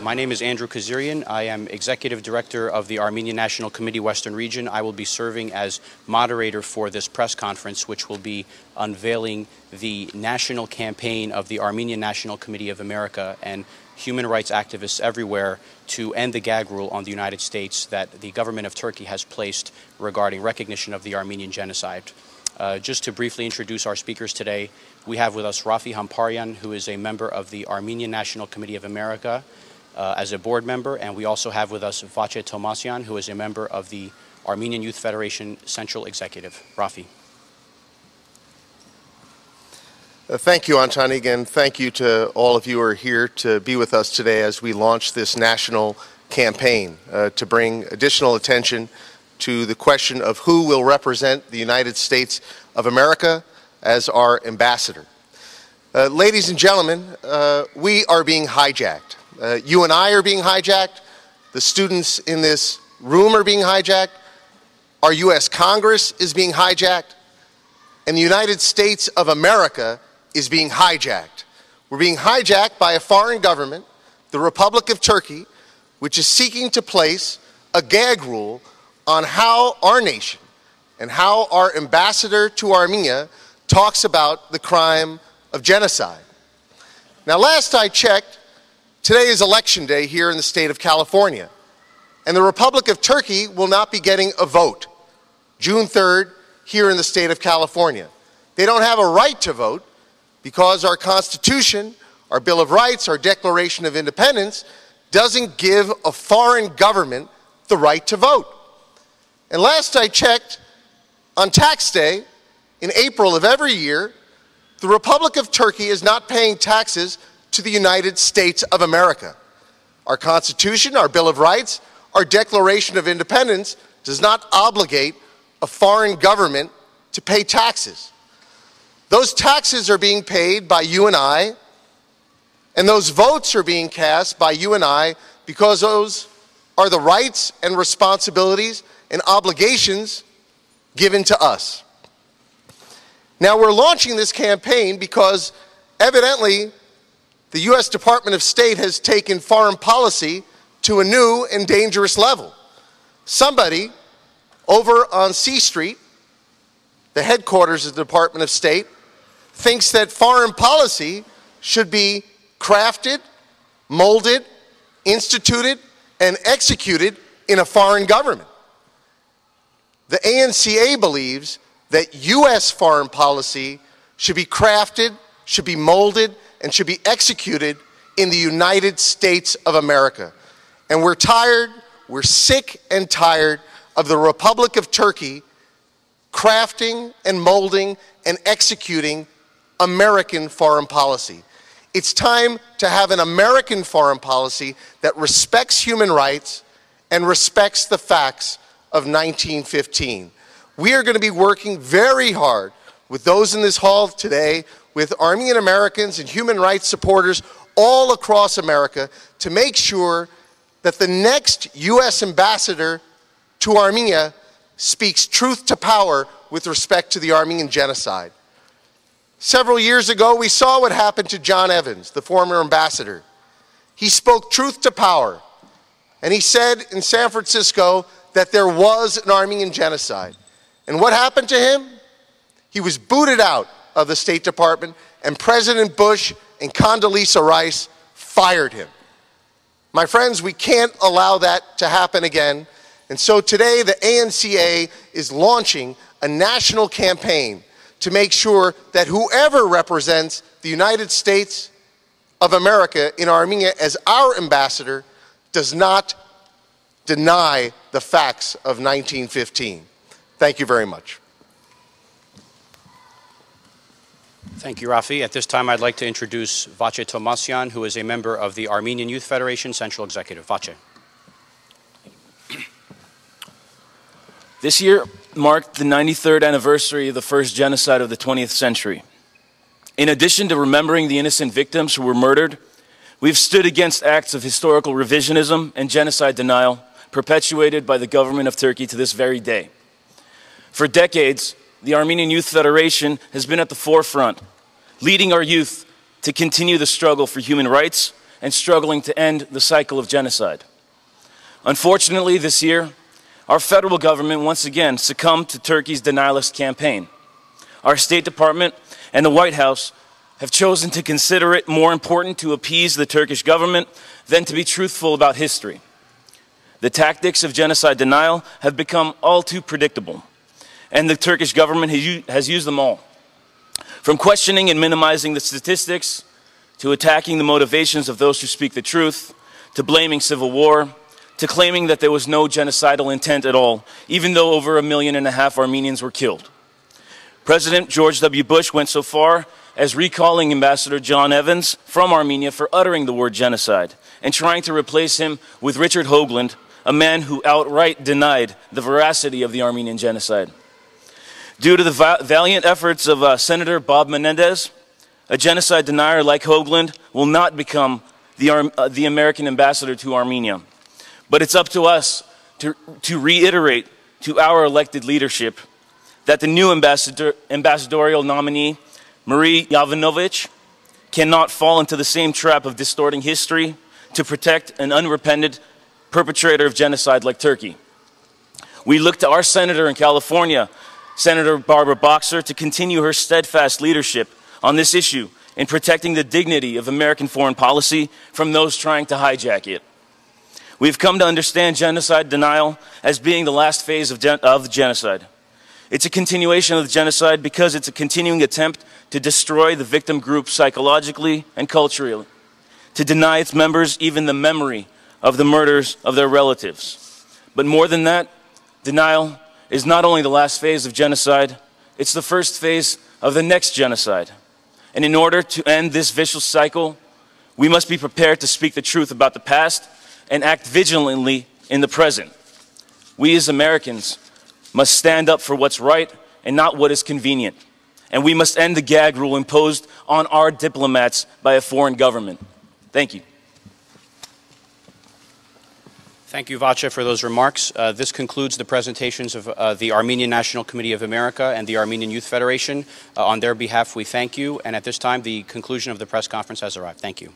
My name is Andrew Kazirian. I am Executive Director of the Armenian National Committee Western Region. I will be serving as moderator for this press conference, which will be unveiling the national campaign of the Armenian National Committee of America and human rights activists everywhere to end the gag rule on the United States that the government of Turkey has placed regarding recognition of the Armenian Genocide. Just to briefly introduce our speakers today, we have with us Rafi Hamparian, who is a member of the Armenian National Committee of America as a board member, and we also have with us Vache Tomasyan, who is a member of the Armenian Youth Federation Central Executive. Rafi. Thank you, Antanig, and thank you to all of you who are here to be with us today as we launch this national campaign to bring additional attention to the question of who will represent the United States of America as our ambassador. Ladies and gentlemen, we are being hijacked. You and I are being hijacked. The students in this room are being hijacked. Our U.S. Congress is being hijacked. And the United States of America is being hijacked. We're being hijacked by a foreign government, the Republic of Turkey, which is seeking to place a gag rule on how our nation and how our ambassador to Armenia talks about the crime of genocide. Now, last I checked, today is election day here in the state of California, and the Republic of Turkey will not be getting a vote June 3rd here in the state of California. They don't have a right to vote because our Constitution, our Bill of Rights, our Declaration of Independence doesn't give a foreign government the right to vote. And last I checked, on tax day, in April of every year, the Republic of Turkey is not paying taxes to the United States of America. Our Constitution, our Bill of Rights, our Declaration of Independence does not obligate a foreign government to pay taxes. Those taxes are being paid by you and I, and those votes are being cast by you and I because those are the rights and responsibilities and obligations given to us. Now, we're launching this campaign because evidently the U.S. Department of State has taken foreign policy to a new and dangerous level. Somebody over on C Street, the headquarters of the Department of State, thinks that foreign policy should be crafted, molded, instituted, and executed in a foreign government. The ANCA believes that U.S. foreign policy should be crafted, should be molded, and should be executed in the United States of America. And we're tired, we're sick and tired of the Republic of Turkey crafting and molding and executing American foreign policy. It's time to have an American foreign policy that respects human rights and respects the facts of 1915. We are going to be working very hard with those in this hall today, with Armenian Americans and human rights supporters all across America to make sure that the next U.S. ambassador to Armenia speaks truth to power with respect to the Armenian Genocide. Several years ago, we saw what happened to John Evans, the former ambassador. He spoke truth to power, and he said in San Francisco that there was an Armenian genocide. And what happened to him? He was booted out of the State Department, and President Bush and Condoleezza Rice fired him. My friends, we can't allow that to happen again. And so today, the ANCA is launching a national campaign to make sure that whoever represents the United States of America in Armenia as our ambassador does not deny the facts of 1915. Thank you very much. Thank you, Rafi. At this time, I'd like to introduce Vache Tomasyan, who is a member of the Armenian Youth Federation Central Executive. Vache. This year marked the 93rd anniversary of the first genocide of the 20th century. In addition to remembering the innocent victims who were murdered, we've stood against acts of historical revisionism and genocide denial perpetuated by the government of Turkey to this very day. For decades, the Armenian Youth Federation has been at the forefront, leading our youth to continue the struggle for human rights and struggling to end the cycle of genocide. Unfortunately, this year, our federal government once again succumbed to Turkey's denialist campaign. Our State Department and the White House have chosen to consider it more important to appease the Turkish government than to be truthful about history. The tactics of genocide denial have become all too predictable, and the Turkish government has used them all. From questioning and minimizing the statistics, to attacking the motivations of those who speak the truth, to blaming civil war, to claiming that there was no genocidal intent at all, even though over 1.5 million Armenians were killed. President George W. Bush went so far as recalling Ambassador John Evans from Armenia for uttering the word genocide and trying to replace him with Richard Hoagland, a man who outright denied the veracity of the Armenian Genocide. Due to the valiant efforts of Senator Bob Menendez, a genocide denier like Hoagland will not become the American ambassador to Armenia. But it's up to us to reiterate to our elected leadership that the new ambassadorial nominee, Marie Yovanovitch, cannot fall into the same trap of distorting history to protect an unrepentant perpetrator of genocide like Turkey. We look to our senator in California, Senator Barbara Boxer, to continue her steadfast leadership on this issue in protecting the dignity of American foreign policy from those trying to hijack it. We've come to understand genocide denial as being the last phase of genocide. It's a continuation of the genocide because it's a continuing attempt to destroy the victim group psychologically and culturally, to deny its members even the memory of the murders of their relatives. But more than that, denial is not only the last phase of genocide, it's the first phase of the next genocide. And in order to end this vicious cycle, we must be prepared to speak the truth about the past and act vigilantly in the present. We as Americans must stand up for what's right and not what is convenient. And we must end the gag rule imposed on our diplomats by a foreign government. Thank you. Thank you, Vacha, for those remarks. This concludes the presentations of the Armenian National Committee of America and the Armenian Youth Federation. On their behalf, we thank you. And at this time, the conclusion of the press conference has arrived. Thank you.